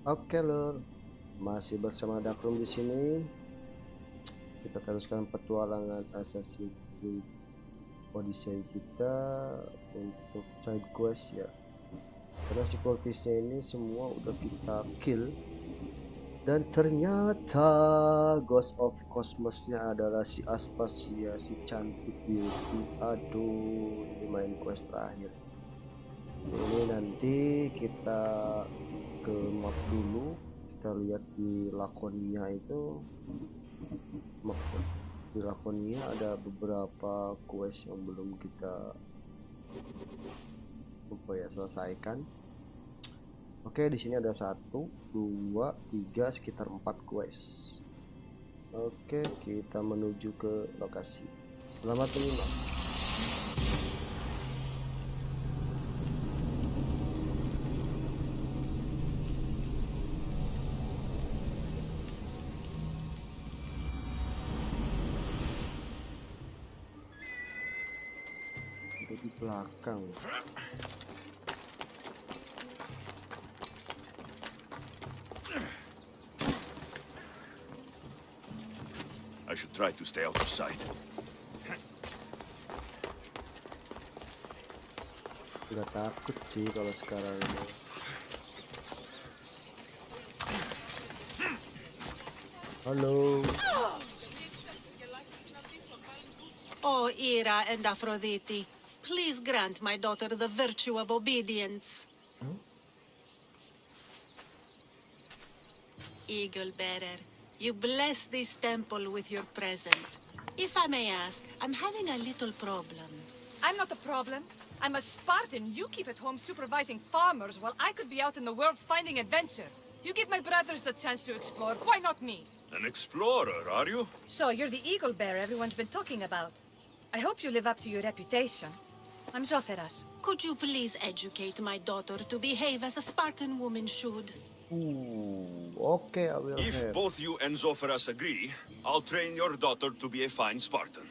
Oke lur, masih bersama Dakrum di sini. Kita teruskan petualangan Assassin's Creed Odyssey kita untuk side quest ya. Karena si kultisnya ini semua udah kita kill. Dan ternyata Ghost of Cosmos-nya adalah si Aspasia, si cantik beauty. Aduh, ini main quest terakhir. Ini nanti kita ke map dulu, kita lihat di Lakonia itu. Di Lakonia ada beberapa quest yang belum kita selesaikan. Oke, di sini ada 1, 2, 3, sekitar 4 quest. Oke, kita menuju ke lokasi. Selamat menyimak. Di belakang. I should try to stay out of sight. Nggak takut sih kalau sekarang ini. Halo. Oh, Ira and Aphrodite, please grant my daughter the virtue of obedience. Eagle bearer, you bless this temple with your presence. If I may ask, I'm having a little problem. I'm not the problem. I'm a Spartan. You keep at home supervising farmers while I could be out in the world finding adventure. You give my brothers the chance to explore. Why not me? An explorer, are you? So you're the eagle bearer everyone's been talking about. I hope you live up to your reputation. I'm Zoferas. Could you please educate my daughter to behave as a Spartan woman should? Okay, I will If have. both you and Zoferas agree, I'll train your daughter to be a fine Spartan.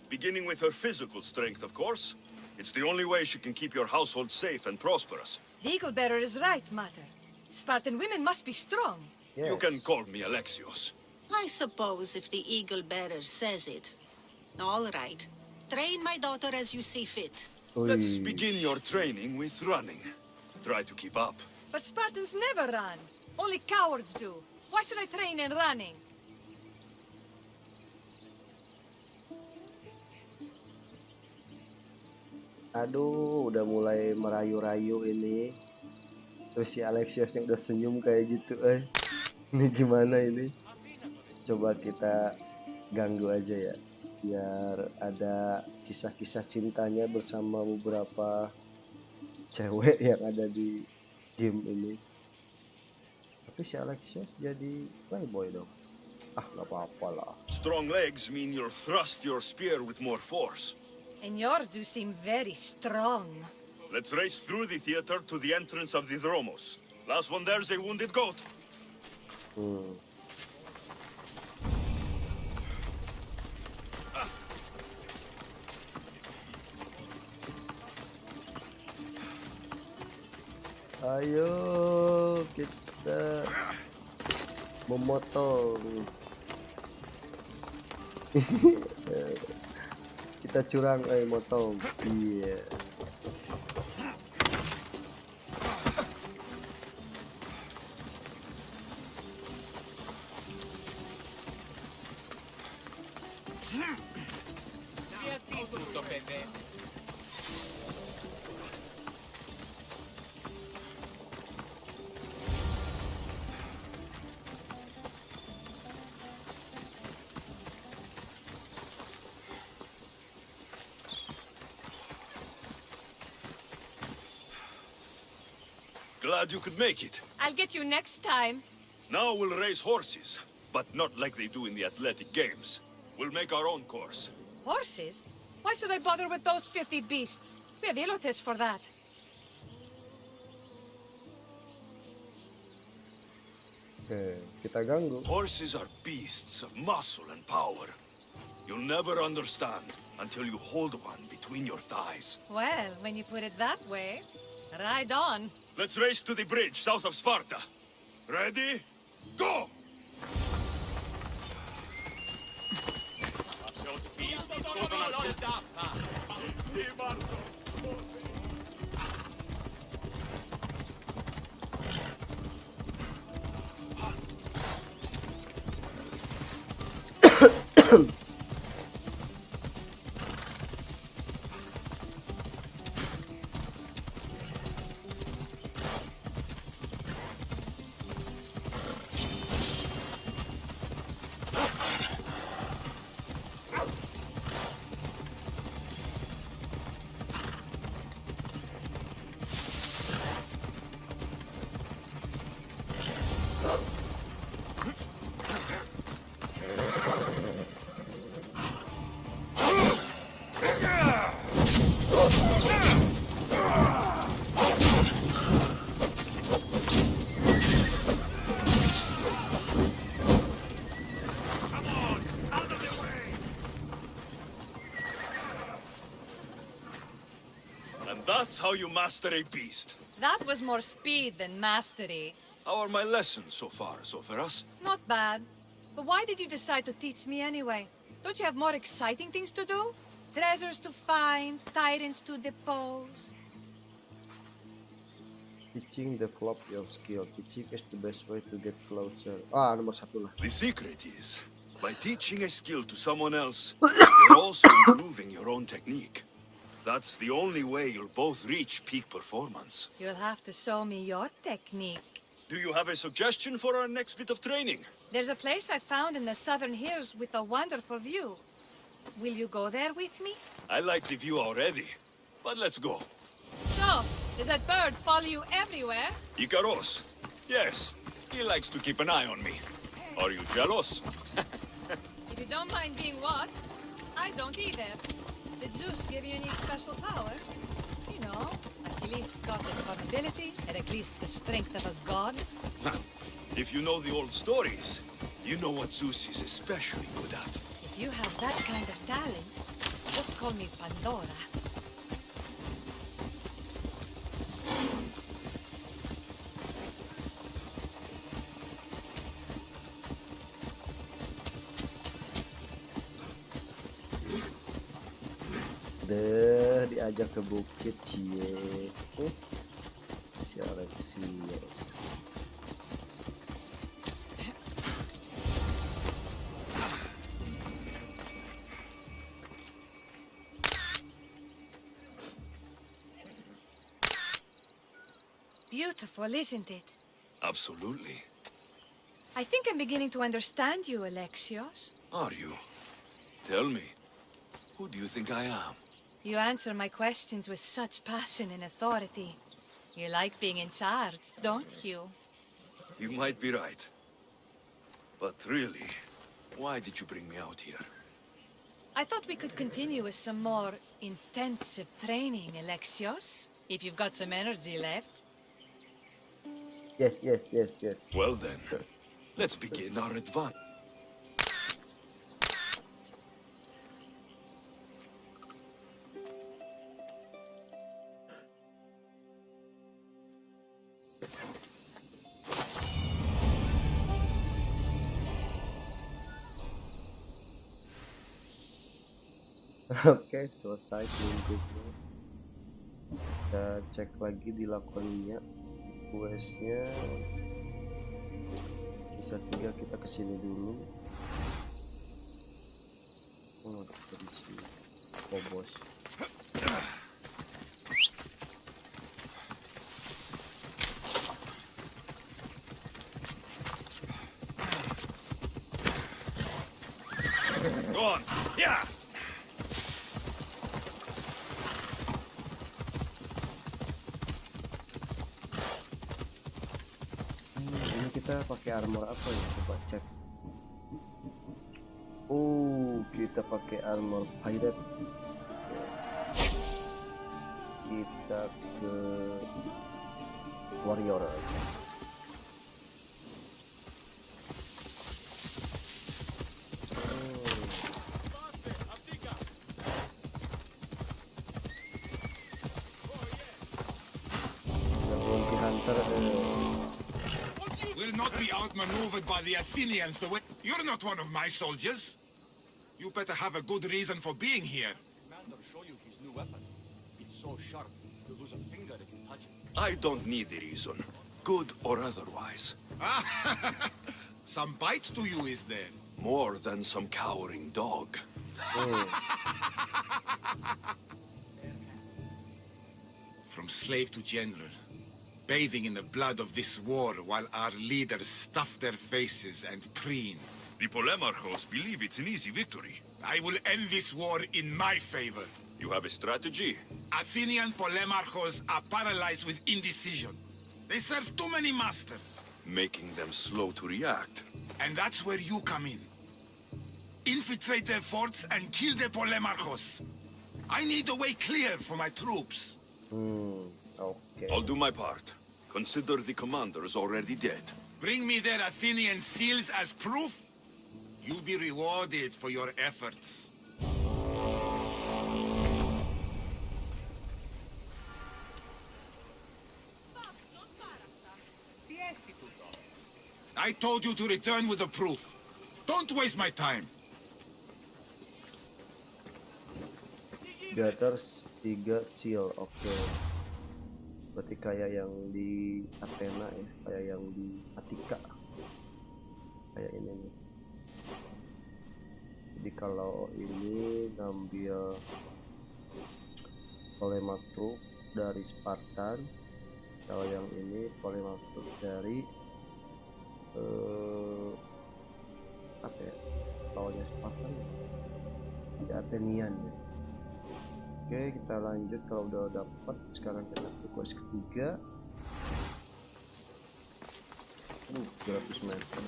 Beginning with her physical strength, of course. It's the only way she can keep your household safe and prosperous. The eagle bearer is right, Mater. Spartan women must be strong. Yes. You can call me Alexios. I suppose if the eagle bearer says it. All right. Train my daughter as you see fit. Let's begin your training with running. Try to keep up. But Spartans never run. Only cowards do. Why should I train in running? Aduh, udah mulai merayu-rayu ini. Terus si Alexios yang udah senyum kayak gitu, Ini gimana ini? Coba kita ganggu aja ya. Biar ada kisah-kisah cintanya bersama beberapa cewek yang ada di game ini. Tapi si Alexios jadi playboy dong. Ah, nggak apa-apa lah. Strong legs mean you'll thrust your spear with more force. And yours do seem very strong. Let's race through the theater to the entrance of the Dromos. Last one there's a wounded goat. Ayo kita memotong. Kita curang, motong. Iya. Glad you could make it. I'll get you next time. Now we'll race horses, but not like they do in the athletic games. We'll make our own course. Horses? Why should I bother with those filthy beasts? We have elotes for that. Oke, kita ganggu. Horses are beasts of muscle and power. You'll never understand until you hold one between your thighs. Well, when you put it that way, ride on. Let's race to the bridge south of Sparta. Ready? Go! And that's how you master a beast. That was more speed than mastery. How are my lessons so far, Soferas? Not bad. But why did you decide to teach me anyway? Don't you have more exciting things to do? Treasures to find, tyrants to depose. Teaching develop your skill. Teaching is the best way to get closer. Ah, nomor 1 lah. The secret is, by teaching a skill to someone else, you're also improving your own technique. That's the only way you'll both reach peak performance. You'll have to show me your technique. Do you have a suggestion for our next bit of training? There's a place I found in the southern hills with a wonderful view. Will you go there with me? I like the view already, but let's go. So, does that bird follow you everywhere? Icaros. Yes, he likes to keep an eye on me. Are you jealous? If you don't mind being watched, I don't either. Did Zeus give you any special powers? You know, Achilles got invulnerability, and at least the strength of a god. If you know the old stories, you know what Zeus is especially good at. If you have that kind of talent, just call me Pandora. Diajak ke bukit cie. Si Alexios. Beautiful, isn't it? Absolutely. I think I'm beginning to understand you, Alexios. Are you? Tell me, who do you think I am? You answer my questions with such passion and authority. You like being in charge, don't you? You might be right. But really, why did you bring me out here? I thought we could continue with some more intensive training, Alexios. If you've got some energy left. Yes. Well then, let's begin our advance. Oke, selesai selingkuhnya. Kita cek lagi di Lakonia. Questnya kisah 3, kita kesini dulu. Oh, dari sini. Oh, bos. Go on. Yeah. Ini kita pakai armor apa ya? Coba cek. Kita pakai armor pirates. Kita ke warrior aja. not be outmaneuvered by the Athenians the way... You're not one of my soldiers. You better have a good reason for being here. Commander, show you his new weapon. It's so sharp, you'll lose a finger if you touch it. I don't need a reason, good or otherwise. Some bite to you, is there? More than some cowering dog. From slave to general, bathing in the blood of this war while our leaders stuff their faces and preen. The Polemarchos believe it's an easy victory. I will end this war in my favor. You have a strategy? Athenian Polemarchos are paralyzed with indecision. They serve too many masters. Making them slow to react. And that's where you come in. Infiltrate their forts and kill the Polemarchos. I need a way clear for my troops. Oke. I'll do my part. Consider the commanders already dead. Bring me their Athenian seals as proof. You'll be rewarded for your efforts. I told you to return with the proof. Don't waste my time. Gathers 3 seal, oke. Berarti kayak yang di Athena ya, kayak yang di Attika. Kayak ini nih. Jadi kalau ini ngambil Polematruk dari Spartan, kalau yang ini Polematruk dari apa ya, lawannya Spartan di Athenian ya. Oke, kita lanjut. Kalau udah dapat, sekarang kita ke quest ketiga. 300 meter.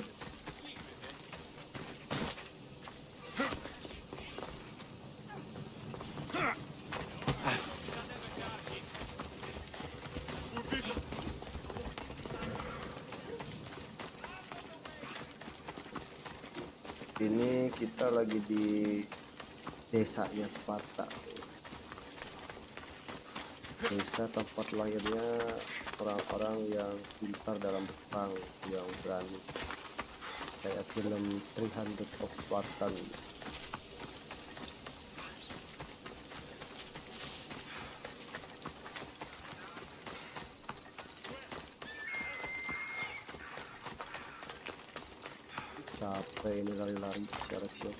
Ini kita lagi di desanya Sparta. Desa tempat lahirnya orang-orang yang pintar dalam berperang, yang berani, kayak film 300 of Spartan. Capek ini lari-lari si Alexios.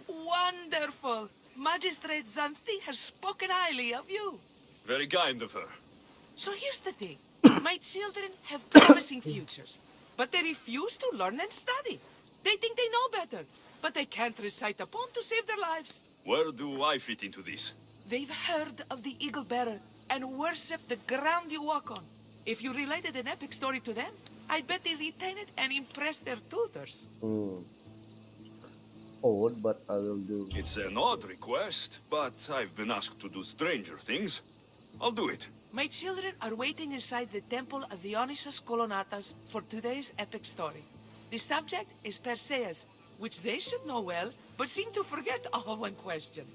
Wonderful! Magistrate Xanthi has spoken highly of you. Very kind of her. So here's the thing. My children have promising futures, but they refuse to learn and study. They think they know better, but they can't recite a poem to save their lives. Where do I fit into this? They've heard of the Eagle Bearer and worship the ground you walk on. If you related an epic story to them, I bet they retain it and impress their tutors. Odd, but I will do. It's an odd request, but I've been asked to do stranger things. I'll do it. My children are waiting inside the temple of the ODYSSEY Kolonatas for today's epic story. The subject is Perseus, which they should know well, but seem to forget all when questioned.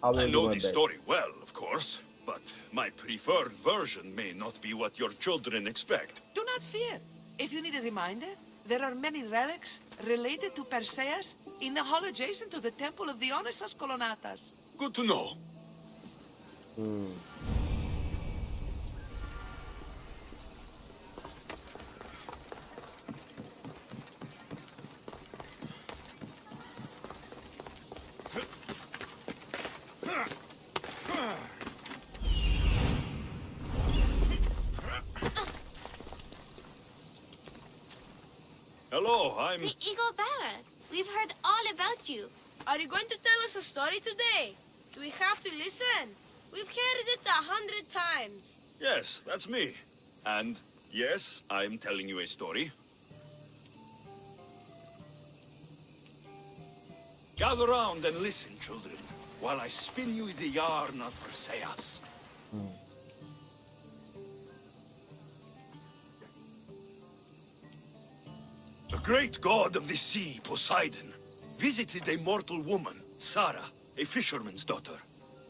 I know the story well, of course, but my preferred version may not be what your children expect. Do not fear. If you need a reminder, there are many relics related to Perseus in the hall adjacent to the temple of the ODYSSEY Kolonatas. Good to know. Hello, I'm... The Eagle Bearer. We've heard all about you. Are you going to tell us a story today? Do we have to listen? We've heard it 100 times. Yes, that's me. And yes, I'm telling you a story. Gather round and listen, children, while I spin you the yarn of Perseus. The great god of the sea, Poseidon, visited a mortal woman, Sarah, a fisherman's daughter.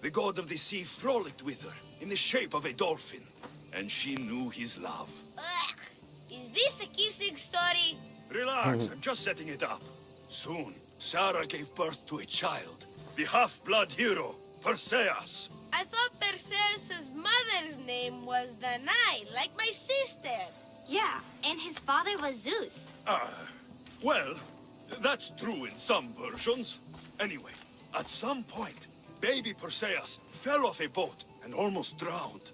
The god of the sea frolicked with her in the shape of a dolphin, and she knew his love. Ugh. Is this a kissing story? Relax, I'm just setting it up. Soon, Sarah gave birth to a child, the half-blood hero, Perseus. I thought Perseus' mother's name was Danae, like my sister. Yeah, and his father was Zeus. Well, that's true in some versions. Anyway, at some point, baby Perseus fell off a boat and almost drowned.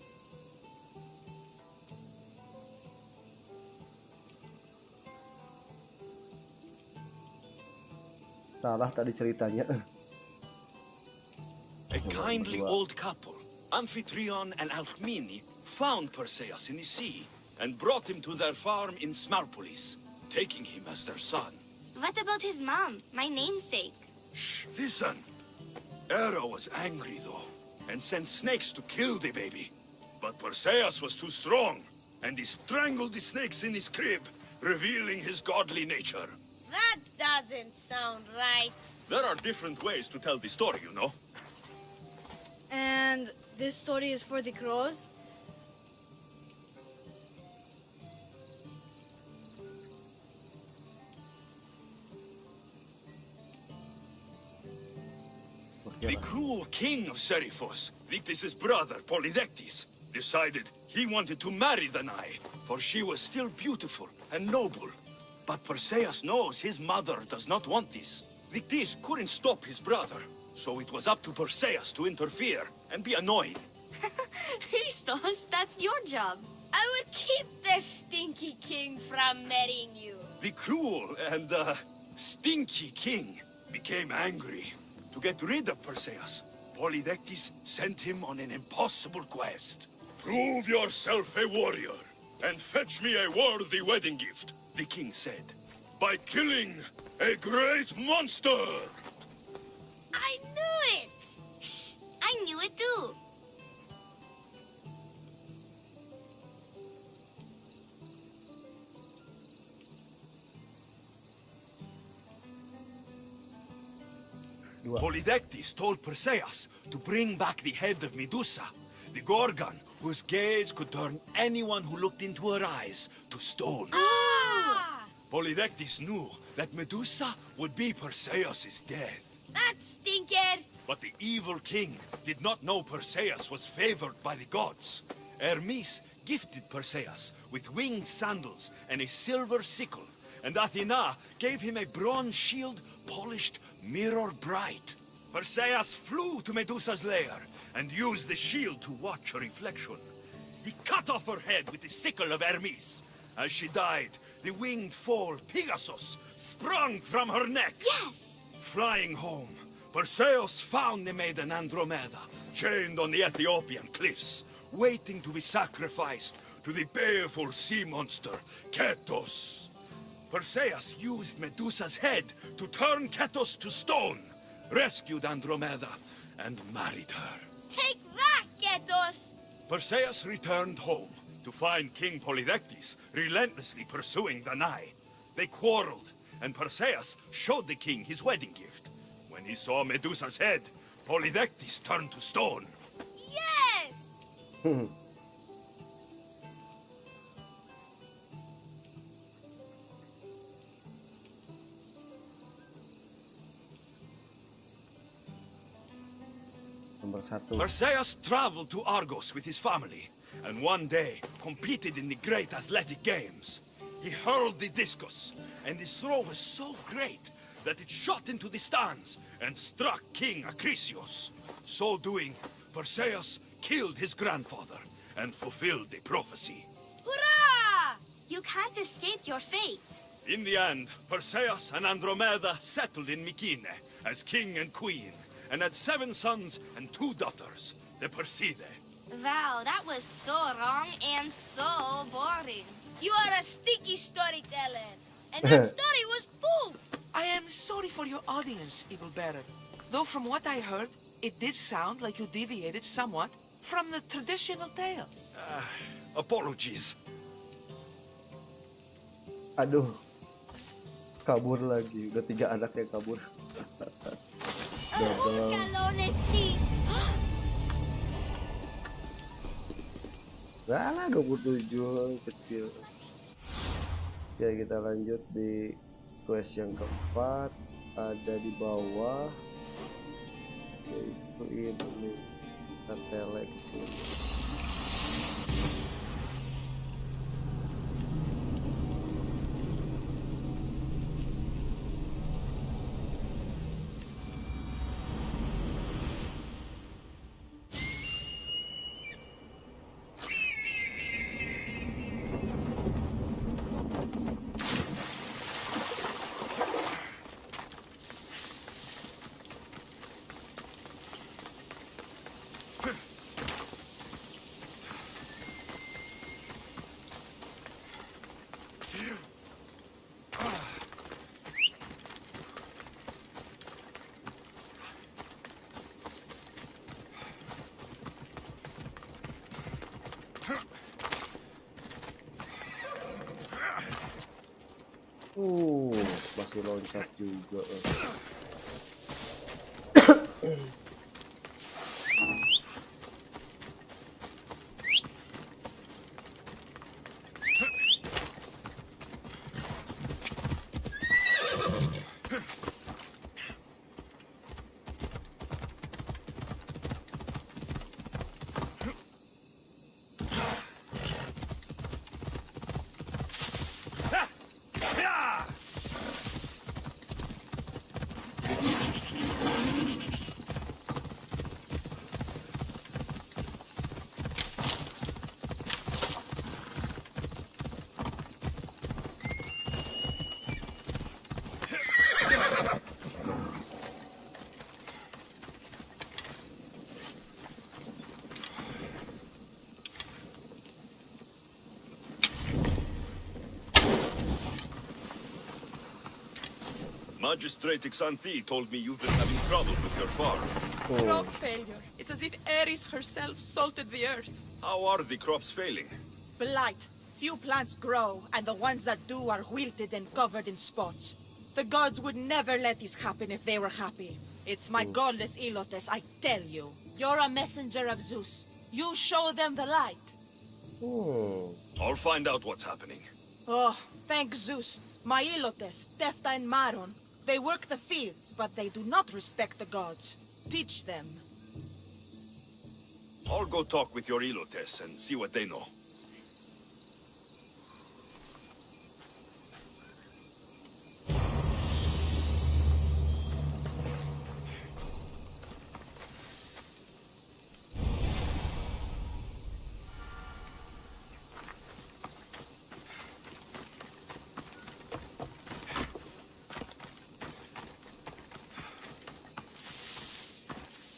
Salah tadi ceritanya. A kindly old couple, Amphitryon and Alcmene, found Perseus in the sea and brought him to their farm in Smarpolis, taking him as their son. What about his mom, my namesake? Shh, listen. Hera was angry, though, and sent snakes to kill the baby. But Perseus was too strong, and he strangled the snakes in his crib, revealing his godly nature. That doesn't sound right. There are different ways to tell the story, you know. And this story is for the crows? The cruel king of Seriphos, Dictys' brother, Polydectes, decided he wanted to marry Danae, for she was still beautiful and noble. But Perseus knows his mother does not want this. Dictys couldn't stop his brother, so it was up to Perseus to interfere and be annoying. Christos, that's your job. I would keep the stinky king from marrying you. The cruel and, stinky king became angry. To get rid of Perseus, Polydectes sent him on an impossible quest. Prove yourself a warrior, and fetch me a worthy wedding gift, the king said, by killing a great monster! I knew it! Shh, I knew it too. Polydectes told Perseus to bring back the head of Medusa, the Gorgon, whose gaze could turn anyone who looked into her eyes to stone. Ah! Polydectes knew that Medusa would be Perseus' death. That stinker! But the evil king did not know Perseus was favored by the gods. Hermes gifted Perseus with winged sandals and a silver sickle, and Athena gave him a bronze shield polished mirror bright. Perseus flew to Medusa's lair and used the shield to watch her reflection. He cut off her head with the sickle of Hermes. As she died, the winged foal Pegasus sprung from her neck. Yes! Flying home, Perseus found the maiden Andromeda chained on the Ethiopian cliffs, waiting to be sacrificed to the baleful sea monster, Ketos. Perseus used Medusa's head to turn Ketos to stone, rescued Andromeda, and married her. Take that, Ketos! Perseus returned home to find King Polydectes relentlessly pursuing Danae. They quarreled, and Perseus showed the king his wedding gift. When he saw Medusa's head, Polydectes turned to stone. Yes! Nomor 1. Perseus traveled to Argos with his family, and one day competed in the great athletic games. He hurled the discus, and his throw was so great that it shot into the stands and struck King Alexios. So doing, Perseus killed his grandfather and fulfilled the prophecy. Hurrah! You can't escape your fate. In the end, Perseus and Andromeda settled in Mycenae as king and queen, and had 7 sons and 2 daughters, the Perseidae. Wow, that was so wrong and so boring. You are a sticky storyteller. And that story was poop! I am sorry for your audience, Evil Bearer. Though from what I heard, it did sound like you deviated somewhat from the traditional tale. Apologies. Aduh, kabur lagi. Udah 3 anak yang kabur. Double. Salah 27 kecil. Oke, kita lanjut di quest yang keempat. Ada di bawah, yaitu ini. Kita tele ke sini. Masih loncat juga. Magistrate Xanthi told me you've been having trouble with your farm. Crop failure. It's as if Ares herself salted the earth. How are the crops failing? Blight. Few plants grow, and the ones that do are wilted and covered in spots. The gods would never let this happen if they were happy. It's my godless Ilotes, I tell you. You're a messenger of Zeus. You show them the light. I'll find out what's happening. Oh, thank Zeus. My Ilotes, Tefta and Maron, they work the fields, but they do not respect the gods. Teach them. I'll go talk with your Ilotes and see what they know.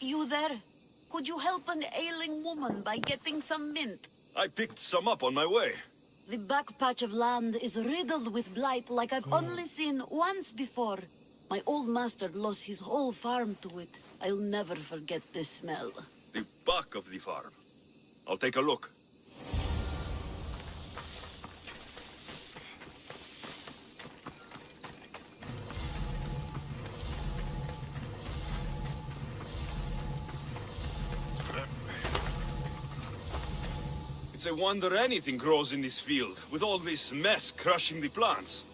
You there? Could you help an ailing woman by getting some mint? I picked some up on my way. The back patch of land is riddled with blight like I've only seen once before. My old master lost his whole farm to it. I'll never forget this smell. The back of the farm. I'll take a look. It's a wonder anything grows in this field, with all this mess crushing the plants.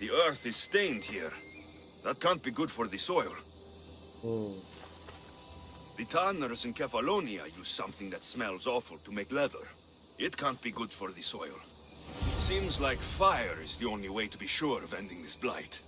The earth is stained here. That can't be good for the soil. The tanners in Kefalonia use something that smells awful to make leather. It can't be good for the soil. It seems like fire is the only way to be sure of ending this blight.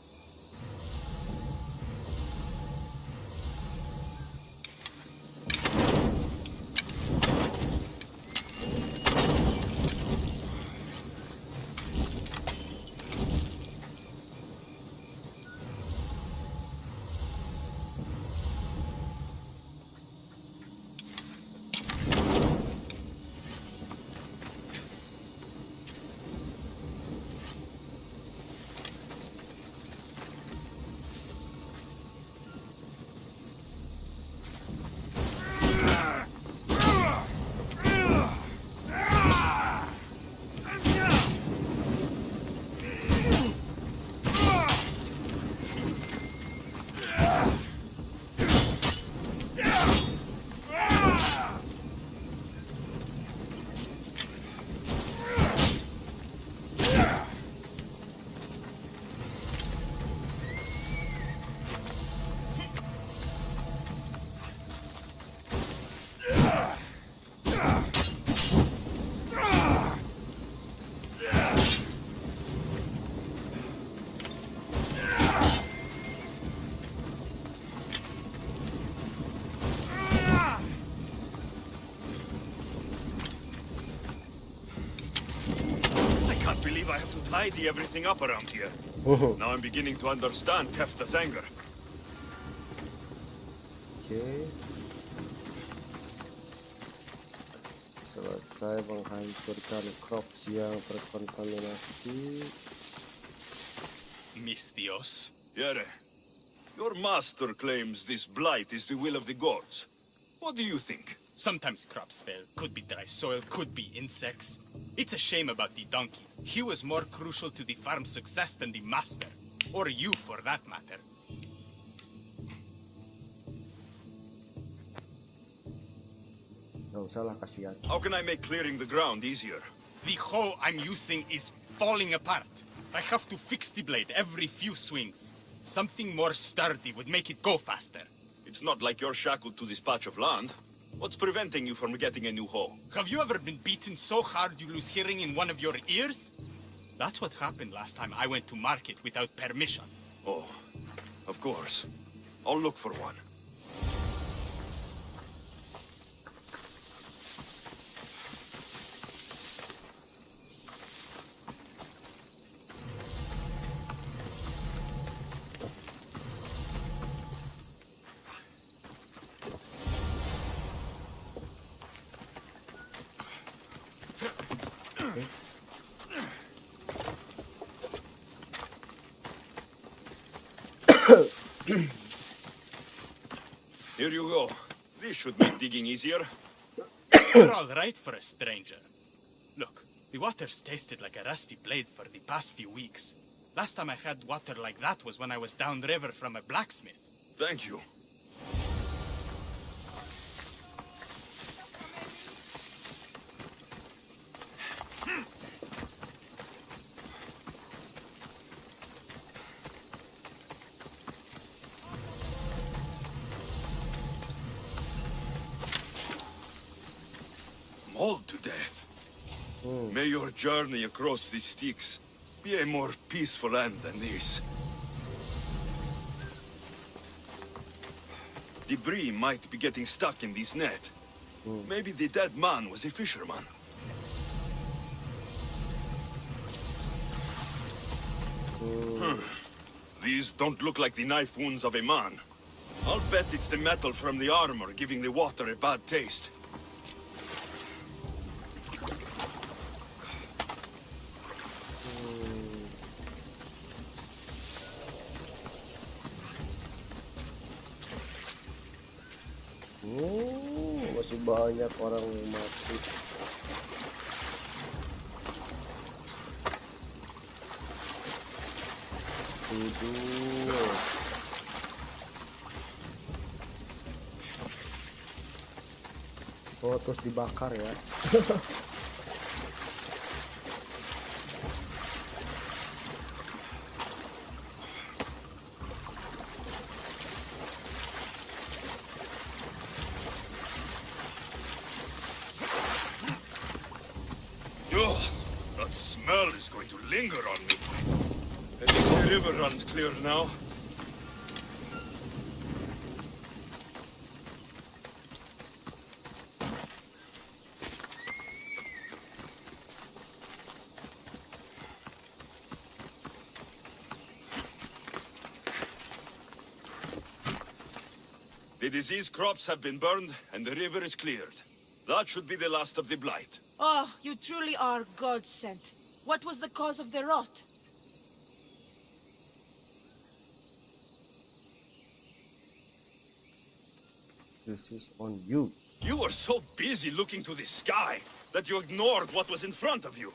believe I have to tidy everything up around here. Now I'm beginning to understand Tefta's anger. Oke. Selesai menghancurkan crops yang terkontaminasi. Mistios. Yere, your master claims this blight is the will of the gods. What do you think? Sometimes crops fail. Could be dry soil, could be insects. It's a shame about the donkey. He was more crucial to the farm's success than the master. Or you, for that matter. Gak usah lah, kasihan. How can I make clearing the ground easier? The hoe I'm using is falling apart. I have to fix the blade every few swings. Something more sturdy would make it go faster. It's not like you're shackled to this patch of land. What's preventing you from getting a new hoe? Have you ever been beaten so hard you lose hearing in one of your ears? That's what happened last time I went to market without permission. Oh, of course. I'll look for one. Here you go. This should make digging easier. You're all right for a stranger. Look, the water's tasted like a rusty blade for the past few weeks. Last time I had water like that was when I was downriver from a blacksmith. Thank you. Mauled to death. May your journey across these Styx be a more peaceful end than this. Debris might be getting stuck in this net. Maybe the dead man was a fisherman. These don't look like the knife wounds of a man. I'll bet it's the metal from the armor giving the water a bad taste. Masih banyak orang yang mati. Oh, terus dibakar ya. That smell is going to linger on me. At least the river runs clear now. The diseased crops have been burned, and the river is cleared. That should be the last of the blight. Oh, you truly are God-sent. What was the cause of the rot? This is on you. You were so busy looking to the sky that you ignored what was in front of you.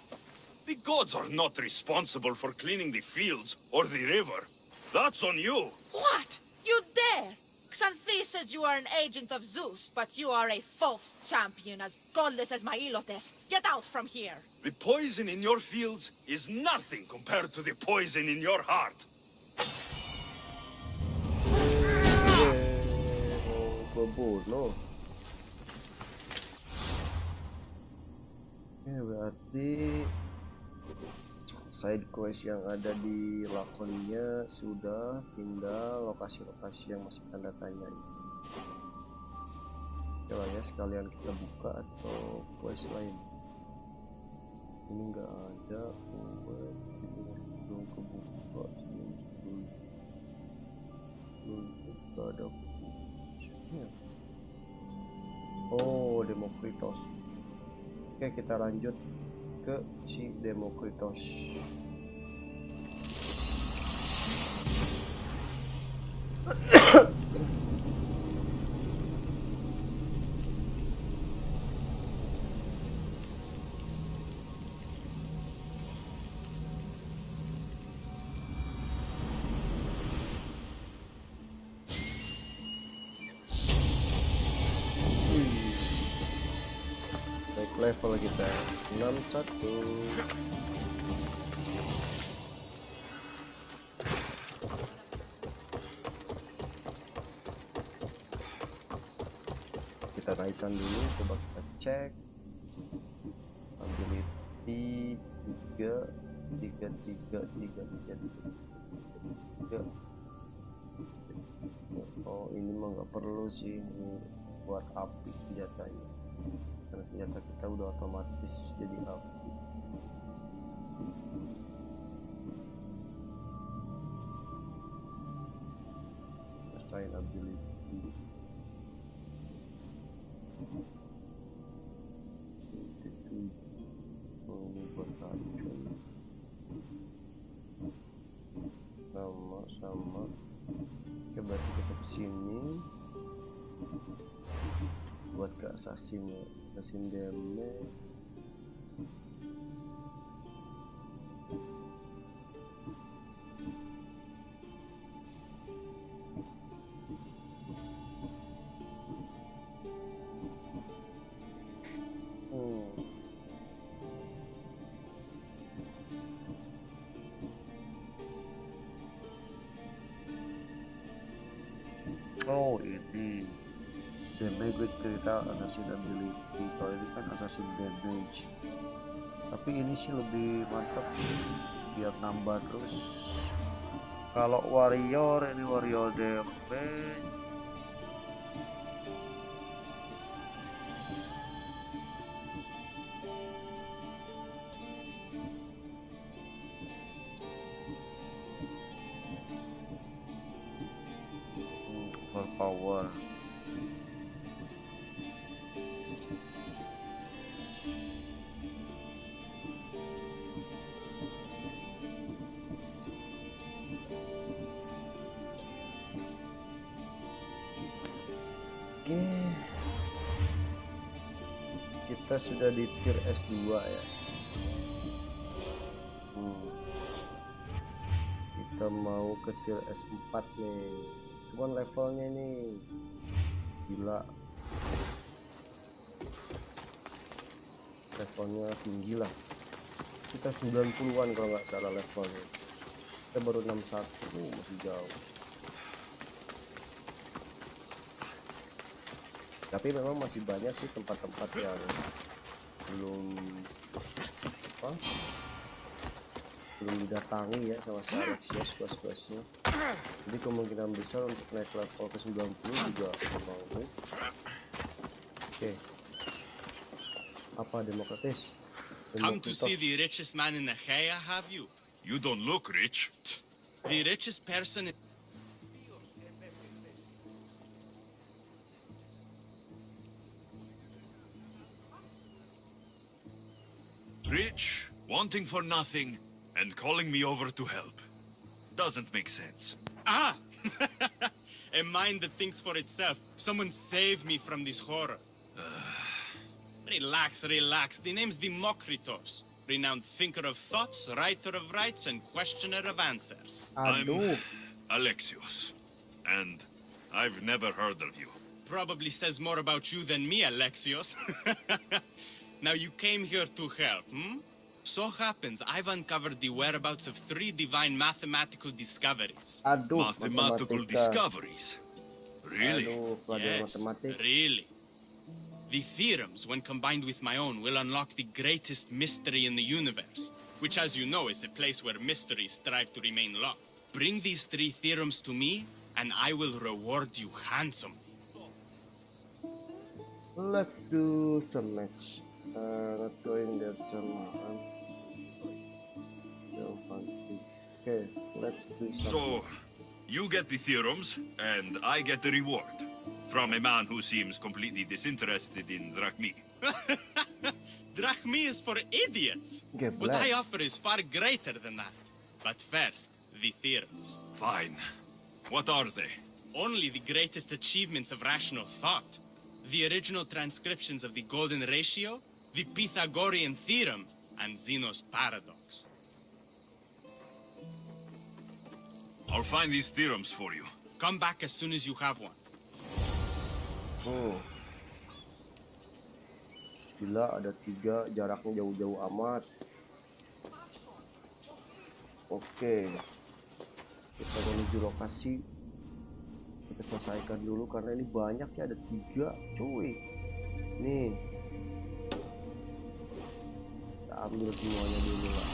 The gods are not responsible for cleaning the fields or the river. That's on you. What? You dare? Xanthi said you are an agent of Zeus, but you are a false champion as godless as my Ilotes. Get out from here. The poison in your fields is nothing compared to the poison in your heart. Kebunuh. Berarti side quest yang ada di Lakonia sudah, tinggal lokasi-lokasi yang masih tanda tanya ini. Oke lah ya, sekalian kita buka atau quest lain. Ini nggak ada. Belum kebuka. Belum ada. Oh, Demokritos. Oke, kita lanjut ke si Demokritos. Level kita 61. Kita naikkan dulu, coba kita cek ability 3. Oh, ini mah nggak perlu sih, ini buat api senjatanya. Karena senjata kita udah otomatis jadi api. Assign ability. Ini buat racun. Sama. Oke, berarti kita kesini buat ke assassin ya. Assassin damage. Oh, ini damage gue cerita assassin ability. Kalau ini kan assassin damage, tapi ini sih lebih mantap biar nambah terus. Kalau warrior, ini warrior damage. Power. Oke, kita sudah di tier S2 ya. Kita mau ke tier S4 nih. Cuman levelnya ini gila, levelnya tinggi lah. Kita 90-an kalau nggak salah levelnya. Kita baru 61, masih jauh. Tapi memang masih banyak sih tempat-tempat yang belum didatangi ya sama si Alexios quest-questnya. Jadi kemungkinan besar untuk naik level ke 90 juga mau. Oke. Apa demokratis? Come to see the richest man in Achaia, have you? You don't look rich. The richest person in... Rich, wanting for nothing, and calling me over to help. Doesn't make sense. Ah! A mind that thinks for itself. Someone save me from this horror. Relax, relax. The name's Demokritos. Renowned thinker of thoughts, writer of rights, and questioner of answers. I'm Alexios, and I've never heard of you. Probably says more about you than me, Alexios. Now you came here to help, hmm? So happens I've uncovered the whereabouts of 3 divine mathematical discoveries. Mathematical discoveries? Really? Yes, really. The theorems, when combined with my own, will unlock the greatest mystery in the universe, which, as you know, is a place where mysteries strive to remain locked. Bring these 3 theorems to me, and I will reward you handsomely. Let's do some match. Not going that some. Okay, let's do something. So, you get the theorems, and I get the reward. From a man who seems completely disinterested in drachmi. Drachmi is for idiots. Get What black. I offer is far greater than that. But first, the theorems. Fine. What are they? Only the greatest achievements of rational thought. The original transcriptions of the Golden Ratio, the Pythagorean Theorem, and Zeno's Paradox. I'll find these theorems for you. Come back as soon as you have one. Gila, ada 3, jaraknya jauh-jauh amat. Oke, kita menuju lokasi. Kita selesaikan dulu karena ini banyak ya, ada 3 cuy. Nih, kita ambil semuanya dulu lah.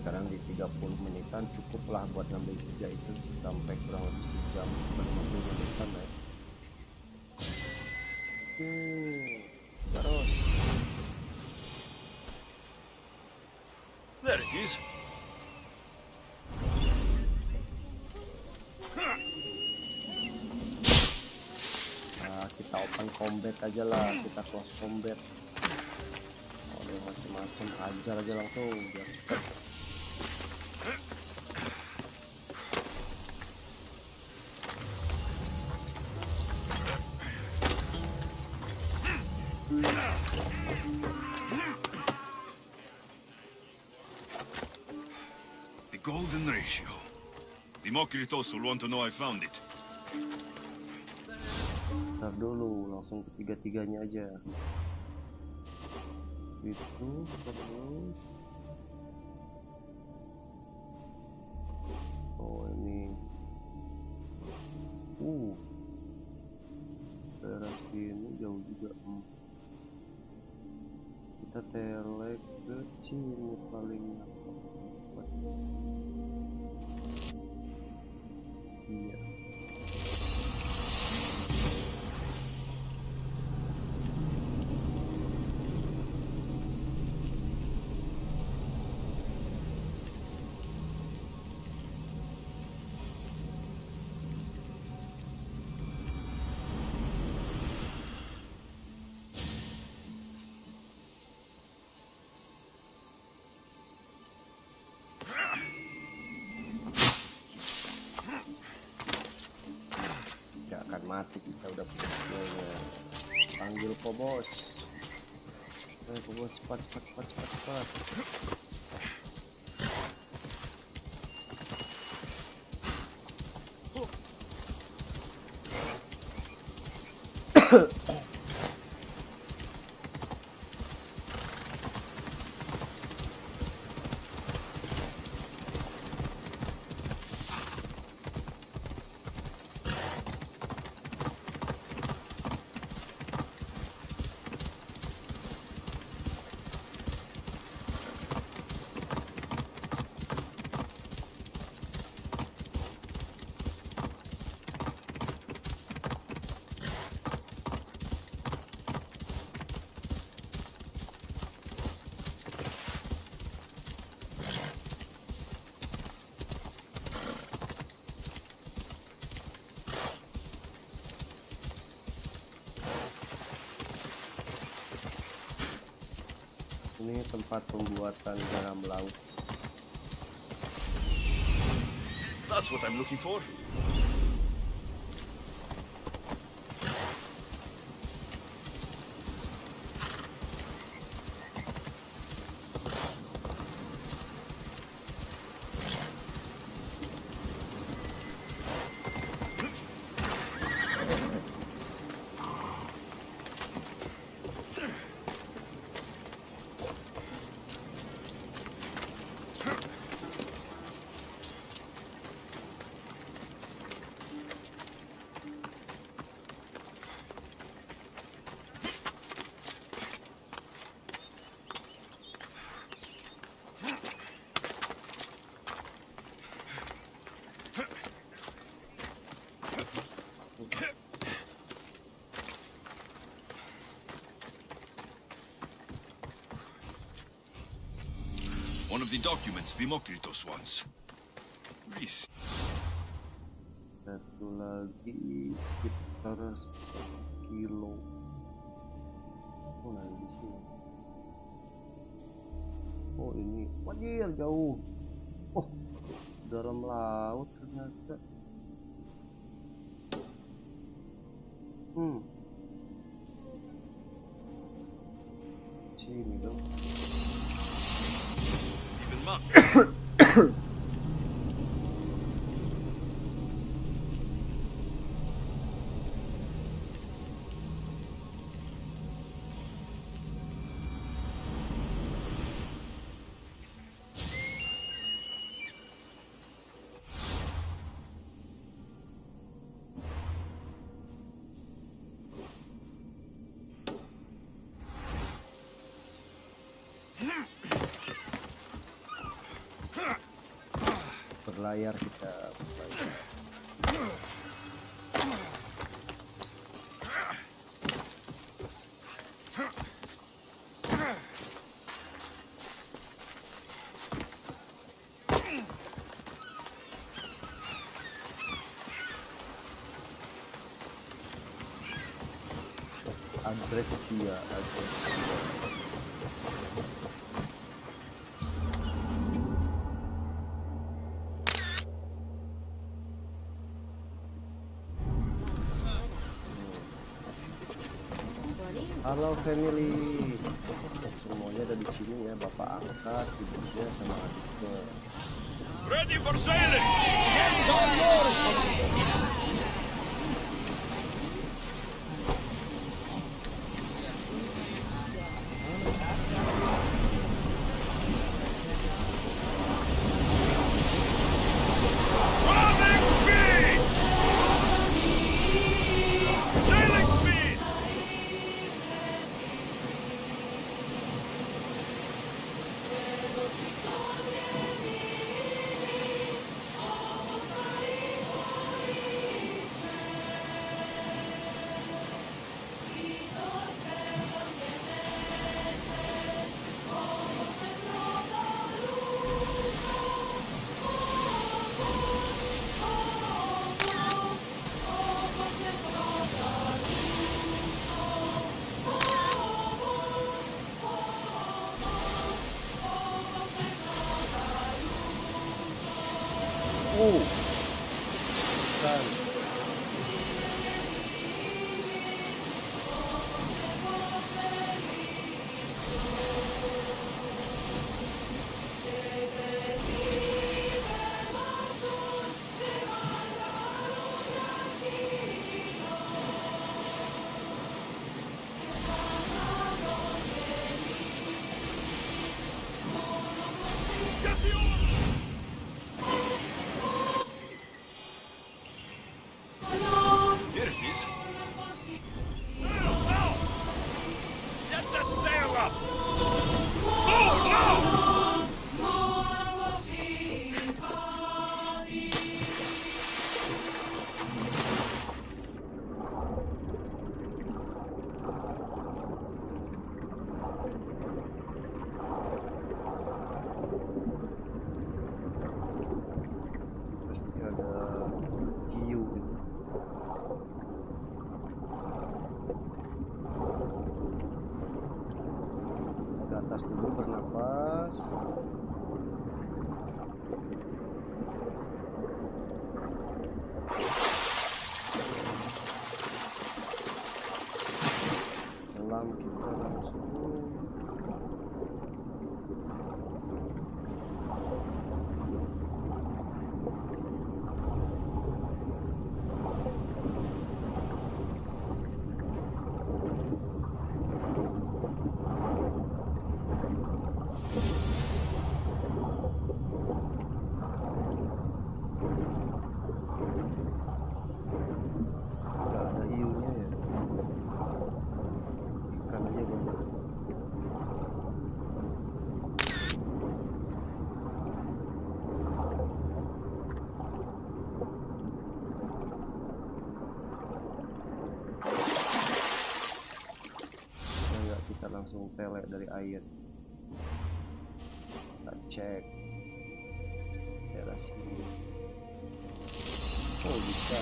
Sekarang di 30 menitan cukuplah buat ngambil 3 itu sampai kurang lebih sejam 50 menitan ya. Terus There it is. nah, kita open combat aja lah, kita close combat. Ada macam-macam, ajar aja langsung biar cepet. The Golden Ratio. Demokritos will want to know I found it. Ntar dulu, langsung ke 3-3-nya aja. Itu terus. Oh ini. Daerah sini jauh juga. Kita telek ke sini paling cepat. Iya. Mati, kita udah punya skillnya. Panggil Pobos. Ayo Pobos, cepat. Ini tempat pembuatan garam laut. That's what I'm looking for. One of the documents Demokritos wants. Please. Satu lagi sekitar 1 kilo. Oh, nah di sini. Oh ini, wajir jauh. Oh, dalam laut ternyata. Sini dong. Even Mark. Berlayar kita berlayar. Address dia. Halo family, semuanya ada di sini ya, bapak angkat, ibunya sama adiknya. Ready for sailing! Hands on yours, atas dulu, bernapas. Selam kita langsung. Langsung telek dari air. Kita cek daerah sini. Oh bisa.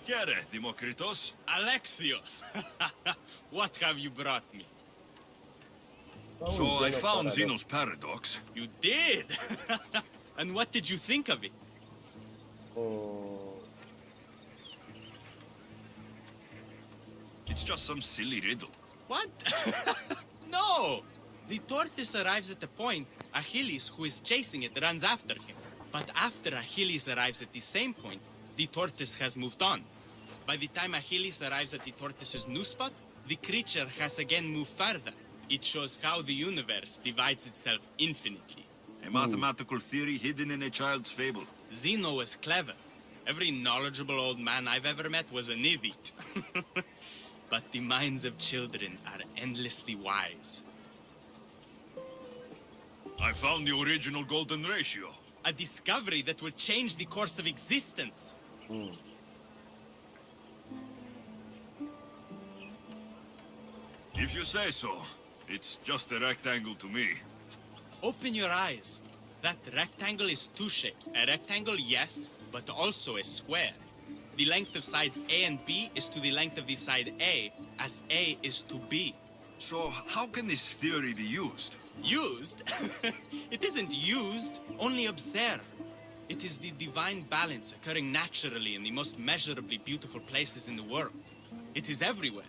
Kere, Demokritos. Alexios! What have you brought me? So I found Zeno's paradox. You did? And what did you think of it? Oh, It's just some silly riddle. What? No! The tortoise arrives at the point, Achilles, who is chasing it, runs after him. But after Achilles arrives at the same point, the tortoise has moved on. By the time Achilles arrives at the tortoise's new spot, the creature has again moved further. It shows how the universe divides itself infinitely. A mathematical theory hidden in a child's fable. Zeno was clever. Every knowledgeable old man I've ever met was an idiot. But the minds of children are endlessly wise. I found the original golden ratio. A discovery that will change the course of existence. If you say so. It's just a rectangle to me. Open your eyes. That rectangle is two shapes. A rectangle, yes, but also a square. The length of sides A and B is to the length of the side A, as A is to B. So how can this theory be used? Used? It isn't used, only observed. It is the divine balance occurring naturally in the most measurably beautiful places in the world. It is everywhere.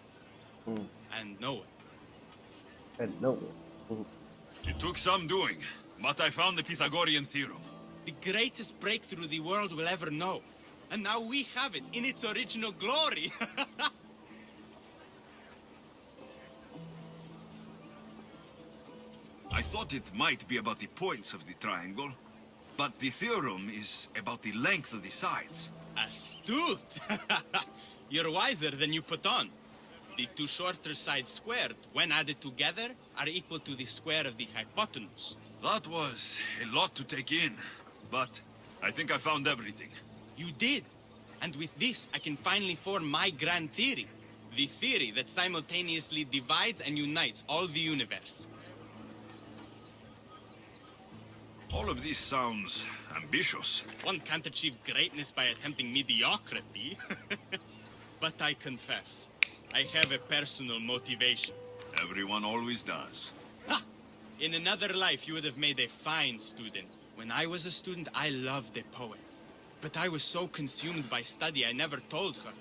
And nowhere. and nowhere. It took some doing, but I found the Pythagorean theorem. The greatest breakthrough the world will ever know. And now we have it in its original glory. I thought it might be about the points of the triangle, but the theorem is about the length of the sides. Astute! You're wiser than you put on. The two shorter sides squared, when added together, are equal to the square of the hypotenuse. That was a lot to take in, but I think I found everything. You did. And with this, I can finally form my grand theory. The theory that simultaneously divides and unites all the universe. All of this sounds ambitious. One can't achieve greatness by attempting mediocrity. But I confess, I have a personal motivation. Everyone always does. Ha! In another life, you would have made a fine student. When I was a student, I loved a poet. But I was so consumed by study, I never told her.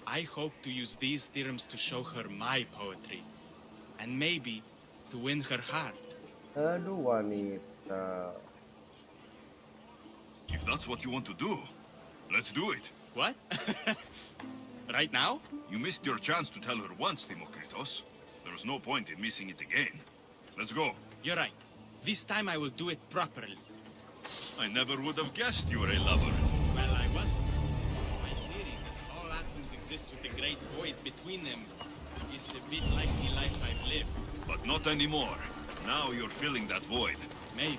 I hope to use these theorems to show her my poetry. And maybe to win her heart. Aduh, wanita. If that's what you want to do, let's do it. What? Right now? You missed your chance to tell her once, Demokritos. There's no point in missing it again. Let's go. You're right. This time I will do it properly. I never would have guessed you were a lover. Well, I wasn't. My theory that all atoms exist with a great void between them is a bit like the life I've lived. But not anymore. Now you're filling that void. Maybe.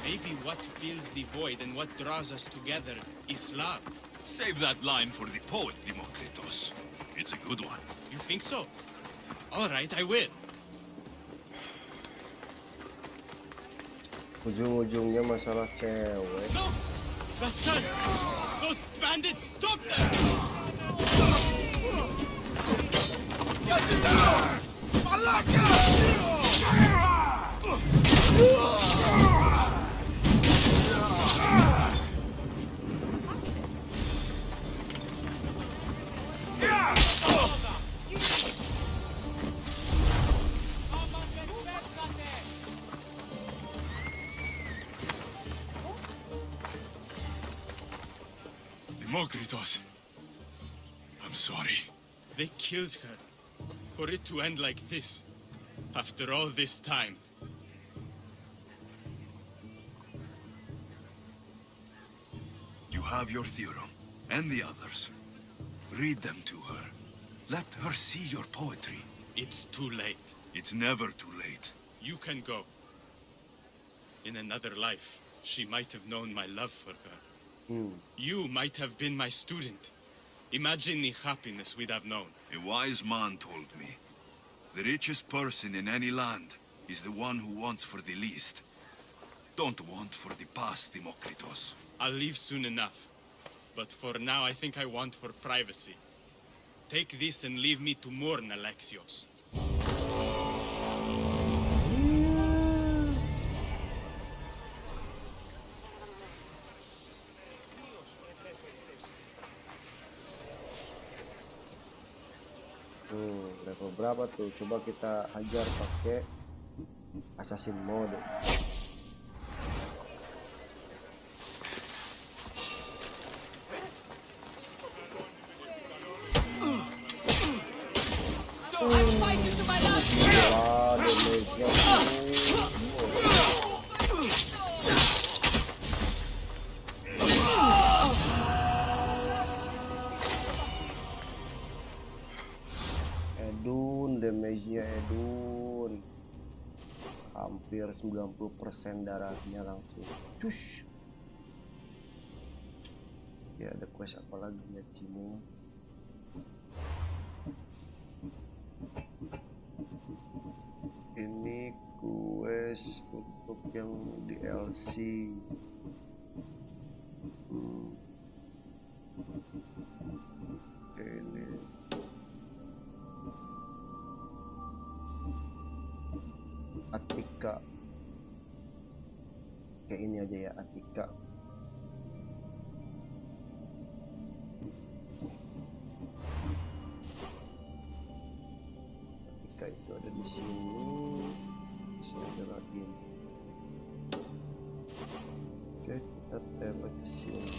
Maybe what fills the void and what draws us together is love. Save that line for the poet, Demokritos. It's a good one. You think so? All right, I will. Ujung-ujungnya masalah cewek. No! That's good! Those bandits, stop them! Timokritos. I'm sorry. They killed her. For it to end like this. After all this time. You have your theorem, and the others. Read them to her. Let her see your poetry. It's too late. It's never too late. You can go. In another life, she might have known my love for her. You might have been my student. Imagine the happiness we'd have known. A wise man told me, the richest person in any land is the one who wants for the least. Don't want for the past, Timokritos. I'll leave soon enough. But for now, I think I want for privacy. Take this and leave me to mourn, Alexios. Level berapa tuh? Coba kita ajar pakai assassin mode. Wah, damage-nya damage-nya Edun hampir 90% darahnya langsung cus. Ya, ada quest apa lagi ya Cimo? Ini quest untuk yang DLC. Oke, ini Atika. Kayak ini aja ya, Atika. Atika itu ada di sini. Saya ada lagi. Oke, kita tembak ke sini.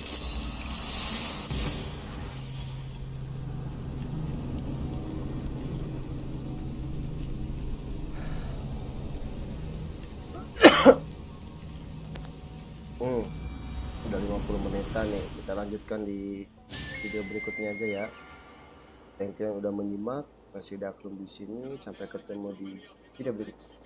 Udah 50 menitan nih, kita lanjutkan di video berikutnya aja ya. Thank you yang udah menyimak, masih ada Akrum di sini. Sampai ketemu di video berikutnya.